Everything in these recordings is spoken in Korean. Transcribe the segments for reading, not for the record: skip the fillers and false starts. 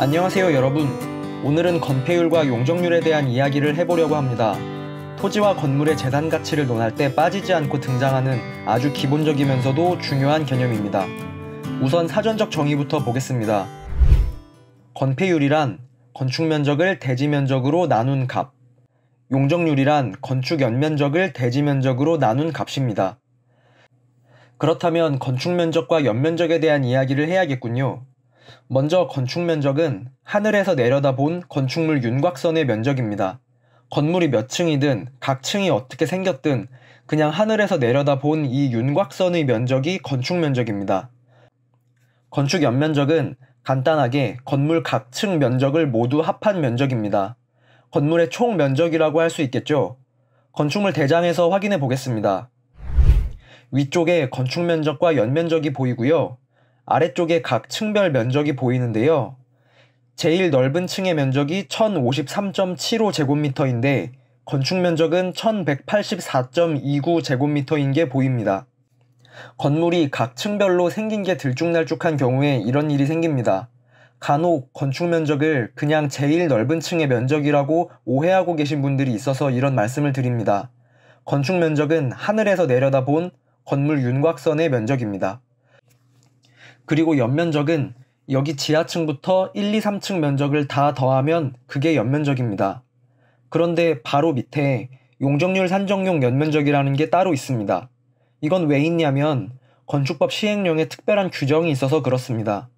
안녕하세요 여러분. 오늘은 건폐율과 용적률에 대한 이야기를 해보려고 합니다. 토지와 건물의 재산 가치를 논할 때 빠지지 않고 등장하는 아주 기본적이면서도 중요한 개념입니다. 우선 사전적 정의부터 보겠습니다. 건폐율이란 건축 면적을 대지 면적으로 나눈 값, 용적률이란 건축 연면적을 대지 면적으로 나눈 값입니다. 그렇다면 건축 면적과 연면적에 대한 이야기를 해야겠군요. 먼저 건축 면적은 하늘에서 내려다본 건축물 윤곽선의 면적입니다. 건물이 몇 층이든 각 층이 어떻게 생겼든 그냥 하늘에서 내려다본 이 윤곽선의 면적이 건축 면적입니다. 건축 연면적은 간단하게 건물 각 층 면적을 모두 합한 면적입니다. 건물의 총 면적이라고 할 수 있겠죠. 건축물 대장에서 확인해 보겠습니다. 위쪽에 건축 면적과 연면적이 보이고요. 아래쪽에 각 층별 면적이 보이는데요. 제일 넓은 층의 면적이 1053.75제곱미터인데 건축 면적은 1184.29제곱미터인 게 보입니다. 건물이 각 층별로 생긴 게 들쭉날쭉한 경우에 이런 일이 생깁니다. 간혹 건축 면적을 그냥 제일 넓은 층의 면적이라고 오해하고 계신 분들이 있어서 이런 말씀을 드립니다. 건축 면적은 하늘에서 내려다본 건물 윤곽선의 면적입니다. 그리고 연면적은 여기 지하층부터 1, 2, 3층 면적을 다 더하면 그게 연면적입니다. 그런데 바로 밑에 용적률 산정용 연면적이라는 게 따로 있습니다. 이건 왜 있냐면 건축법 시행령에 특별한 규정이 있어서 그렇습니다.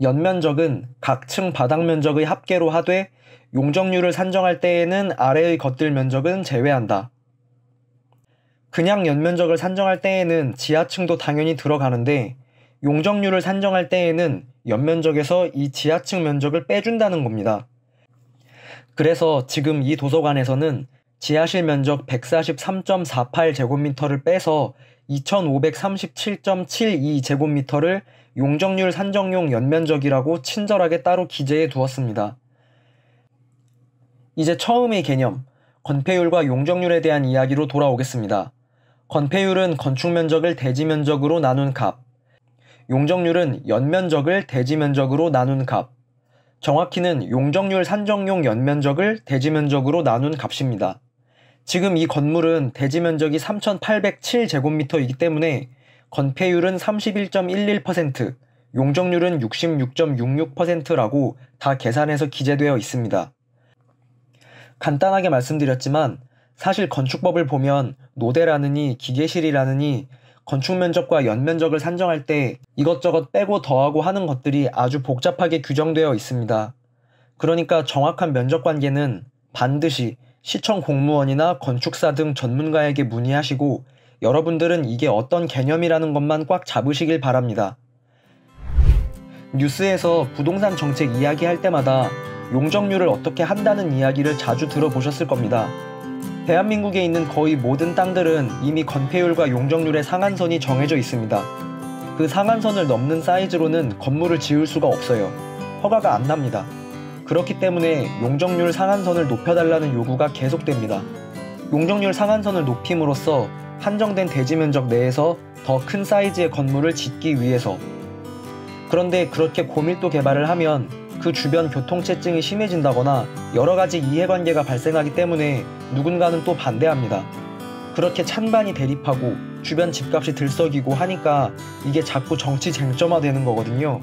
연면적은 각 층 바닥 면적의 합계로 하되 용적률을 산정할 때에는 아래의 것들 면적은 제외한다. 그냥 연면적을 산정할 때에는 지하층도 당연히 들어가는데 용적률을 산정할 때에는 연면적에서 이 지하층 면적을 빼준다는 겁니다. 그래서 지금 이 도서관에서는 지하실 면적 143.48제곱미터를 빼서 2537.72제곱미터를 용적률 산정용 연면적이라고 친절하게 따로 기재해 두었습니다. 이제 처음의 개념, 건폐율과 용적률에 대한 이야기로 돌아오겠습니다. 건폐율은 건축 면적을 대지 면적으로 나눈 값, 용적률은 연면적을 대지 면적으로 나눈 값, 정확히는 용적률 산정용 연면적을 대지 면적으로 나눈 값입니다. 지금 이 건물은 대지 면적이 3807제곱미터이기 때문에 건폐율은 31.11%, 용적률은 66.66%라고 다 계산해서 기재되어 있습니다. 간단하게 말씀드렸지만 사실 건축법을 보면 노대라느니 기계실이라느니 건축 면적과 연면적을 산정할 때 이것저것 빼고 더하고 하는 것들이 아주 복잡하게 규정되어 있습니다. 그러니까 정확한 면적 관계는 반드시 시청 공무원이나 건축사 등 전문가에게 문의하시고 여러분들은 이게 어떤 개념이라는 것만 꽉 잡으시길 바랍니다. 뉴스에서 부동산 정책 이야기할 때마다 용적률을 어떻게 한다는 이야기를 자주 들어보셨을 겁니다. 대한민국에 있는 거의 모든 땅들은 이미 건폐율과 용적률의 상한선이 정해져 있습니다. 그 상한선을 넘는 사이즈로는 건물을 지을 수가 없어요. 허가가 안 납니다. 그렇기 때문에 용적률 상한선을 높여달라는 요구가 계속됩니다. 용적률 상한선을 높임으로써 한정된 대지 면적 내에서 더 큰 사이즈의 건물을 짓기 위해서. 그런데 그렇게 고밀도 개발을 하면 그 주변 교통체증이 심해진다거나 여러가지 이해관계가 발생하기 때문에 누군가는 또 반대합니다. 그렇게 찬반이 대립하고 주변 집값이 들썩이고 하니까 이게 자꾸 정치 쟁점화되는 거거든요.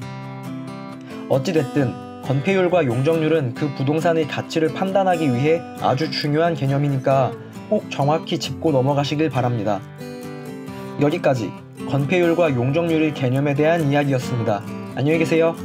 어찌됐든 건폐율과 용적률은 그 부동산의 가치를 판단하기 위해 아주 중요한 개념이니까 꼭 정확히 짚고 넘어가시길 바랍니다. 여기까지 건폐율과 용적률의 개념에 대한 이야기였습니다. 안녕히 계세요.